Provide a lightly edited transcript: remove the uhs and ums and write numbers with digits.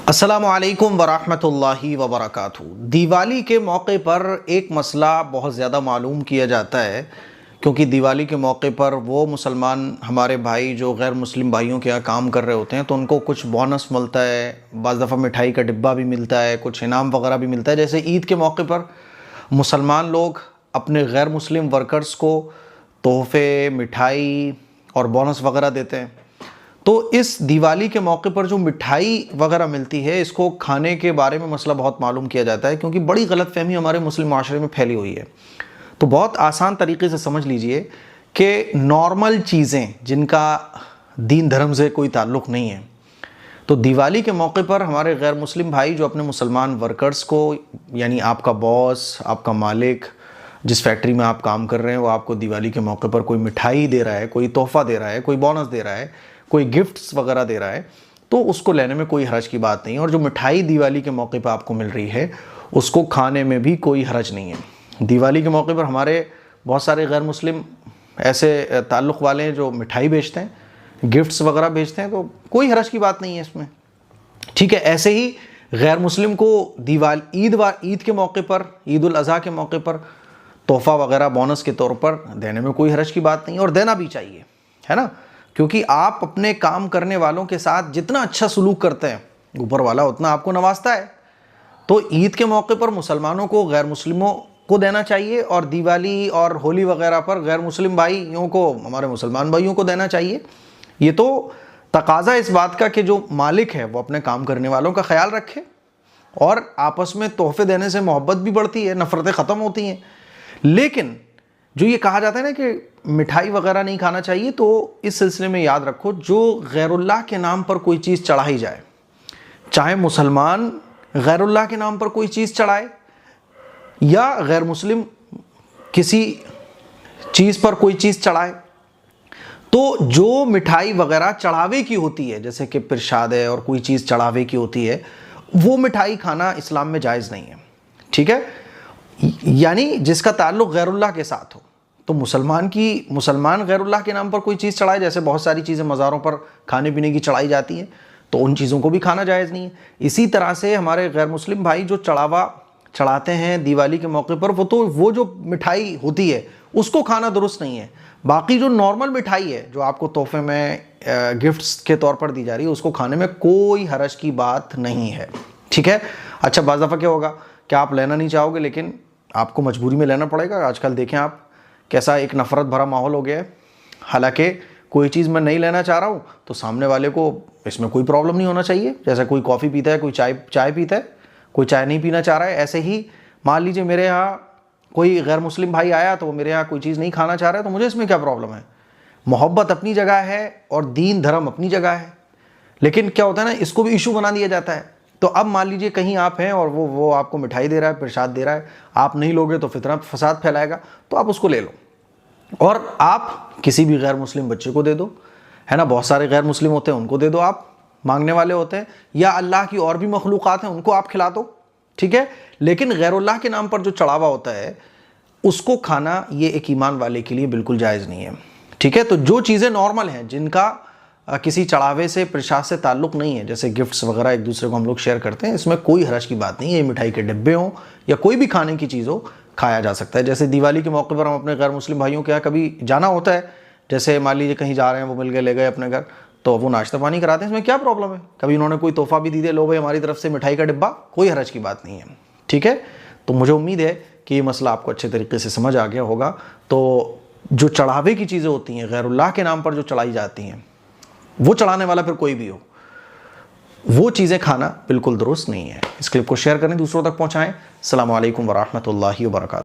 अस्सलामुअलैकुम वरहमतुल्लाहि वबरकातुहू। दिवाली के मौके पर एक मसला बहुत ज़्यादा मालूम किया जाता है, क्योंकि दिवाली के मौके पर वो मुसलमान हमारे भाई जो गैर मुस्लिम भाइयों के यहाँ काम कर रहे होते हैं तो उनको कुछ बोनस मिलता है, बाज़ दफ़ा मिठाई का डिब्बा भी मिलता है, कुछ इनाम वगैरह भी मिलता है। जैसे ईद के मौके पर मुसलमान लोग अपने गैर मुस्लिम वर्कर्स को तोहफ़े, मिठाई और बोनस वगैरह देते हैं। तो इस दिवाली के मौके पर जो मिठाई वगैरह मिलती है, इसको खाने के बारे में मसला बहुत मालूम किया जाता है, क्योंकि बड़ी गलतफहमी हमारे मुस्लिम माशरे में फैली हुई है। तो बहुत आसान तरीके से समझ लीजिए कि नॉर्मल चीज़ें जिनका दीन धर्म से कोई ताल्लुक़ नहीं है, तो दिवाली के मौके पर हमारे गैर मुस्लिम भाई जो अपने मुसलमान वर्कर्स को, यानी आपका बॉस, आपका मालिक, जिस फैक्ट्री में आप काम कर रहे हैं, वो आपको दिवाली के मौके पर कोई मिठाई दे रहा है, कोई तोहफ़ा दे रहा है, कोई बोनस दे रहा है, कोई गिफ्ट्स वगैरह दे रहा है, तो उसको लेने में कोई हरज की बात नहीं है। और जो मिठाई दिवाली के मौके पर आपको मिल रही है उसको खाने में भी कोई हरज नहीं है। दिवाली के मौके पर हमारे बहुत सारे गैर मुस्लिम ऐसे ताल्लुक़ वाले हैं जो मिठाई बेचते हैं, गिफ्ट्स वगैरह बेचते हैं, तो कोई हरज की बात नहीं है इसमें, ठीक है। ऐसे ही गैर मुस्लिम को ईद के मौके पर, ईद उल अज़हा के मौके पर तोहफ़ा वगैरह बोनस के तौर पर देने में कोई हरज की बात नहीं है, और देना भी चाहिए, है ना, क्योंकि आप अपने काम करने वालों के साथ जितना अच्छा सलूक करते हैं, ऊपर वाला उतना आपको नवाजता है। तो ईद के मौके पर मुसलमानों को गैर मुस्लिमों को देना चाहिए, और दिवाली और होली वगैरह पर गैर मुस्लिम भाइयों को हमारे मुसलमान भाइयों को देना चाहिए। ये तो तकाज़ा इस बात का कि जो मालिक है वो अपने काम करने वालों का ख्याल रखे, और आपस में तोहफे देने से मोहब्बत भी बढ़ती है, नफ़रतें ख़त्म होती हैं। लेकिन जो ये कहा जाता है ना कि मिठाई वगैरह नहीं खाना चाहिए, तो इस सिलसिले में याद रखो, जो गैरुल्लाह के नाम पर कोई चीज़ चढ़ाई जाए, चाहे मुसलमान गैरुल्लाह के नाम पर कोई चीज़ चढ़ाए या गैर मुस्लिम किसी चीज़ पर कोई चीज़ चढ़ाए, तो जो मिठाई वगैरह चढ़ावे की होती है, जैसे कि प्रसाद है और कोई चीज़ चढ़ावे की होती है, वो मिठाई खाना इस्लाम में जायज़ नहीं है, ठीक है। यानी जिसका ताल्लुक़ गैरुल्लाह के साथ हो, तो मुसलमान गैरुल्लाह के नाम पर कोई चीज़ चढ़ाए, जैसे बहुत सारी चीज़ें मज़ारों पर खाने पीने की चढ़ाई जाती हैं, तो उन चीज़ों को भी खाना जायज़ नहीं है। इसी तरह से हमारे गैर मुस्लिम भाई जो चढ़ावा चढ़ाते हैं दिवाली के मौके पर, वो जो मिठाई होती है उसको खाना दुरुस्त नहीं है। बाकी जो नॉर्मल मिठाई है जो आपको तोहफे में गिफ्ट्स के तौर पर दी जा रही है, उसको खाने में कोई हरज की बात नहीं है, ठीक है। अच्छा, बाज़ दफ़ा क्या होगा कि आप लेना नहीं चाहोगे, लेकिन आपको मजबूरी में लेना पड़ेगा। आजकल देखें आप कैसा एक नफ़रत भरा माहौल हो गया है। हालांकि कोई चीज़ मैं नहीं लेना चाह रहा हूँ तो सामने वाले को इसमें कोई प्रॉब्लम नहीं होना चाहिए। जैसे कोई कॉफ़ी पीता है, कोई चाय पीता है, कोई चाय नहीं पीना चाह रहा है, ऐसे ही मान लीजिए मेरे यहाँ कोई गैर मुस्लिम भाई आया तो वो मेरे यहाँ कोई चीज़ नहीं खाना चाह रहा है, तो मुझे इसमें क्या प्रॉब्लम है। मोहब्बत अपनी जगह है और दीन धर्म अपनी जगह है, लेकिन क्या होता है ना, इसको भी इशू बना दिया जाता है। तो अब मान लीजिए कहीं आप हैं और वो आपको मिठाई दे रहा है, प्रसाद दे रहा है, आप नहीं लोगे तो फितना फसाद फैलाएगा, तो आप उसको ले लो और आप किसी भी गैर मुस्लिम बच्चे को दे दो, है ना। बहुत सारे गैर मुस्लिम होते हैं, उनको दे दो, आप मांगने वाले होते हैं, या अल्लाह की और भी मखलूक़ात हैं उनको आप खिला दो, ठीक है। लेकिन गैरुल्लाह के नाम पर जो चढ़ावा होता है उसको खाना, ये एक ईमान वाले के लिए बिल्कुल जायज़ नहीं है, ठीक है। तो जो चीज़ें नॉर्मल हैं, जिनका किसी चढ़ावे से, प्रसाद से ताल्लुक़ नहीं है, जैसे गिफ्ट्स वगैरह एक दूसरे को हम लोग शेयर करते हैं, इसमें कोई हरज की बात नहीं है। ये मिठाई के डिब्बे हों या कोई भी खाने की चीज़ हो, खाया जा सकता है। जैसे दिवाली के मौके पर हम अपने गैर मुस्लिम भाइयों के यहाँ कभी जाना होता है, जैसे मान लीजिए कहीं जा रहे हैं, वो मिल गए, ले गए अपने घर, तो वो नाश्ता पानी कराते हैं, इसमें क्या प्रॉब्लम है। कभी उन्होंने कोई तोहफ़ा भी दी दे, लो भाई हमारी तरफ से मिठाई का डिब्बा, कोई हरज की बात नहीं है, ठीक है। तो मुझे उम्मीद है कि ये मसला आपको अच्छे तरीके से समझ आ गया होगा। तो जो चढ़ावे की चीज़ें होती हैं, गैरुल्लाह के नाम पर जो चढ़ाई जाती हैं, वो चढ़ाने वाला फिर कोई भी हो, वो चीज़ें खाना बिल्कुल दुरुस्त नहीं है। इस क्लिप को शेयर करें, दूसरों तक पहुँचाएँ। अस्सलामु अलैकुम वरहमतुल्लाहि वबरकातुहू।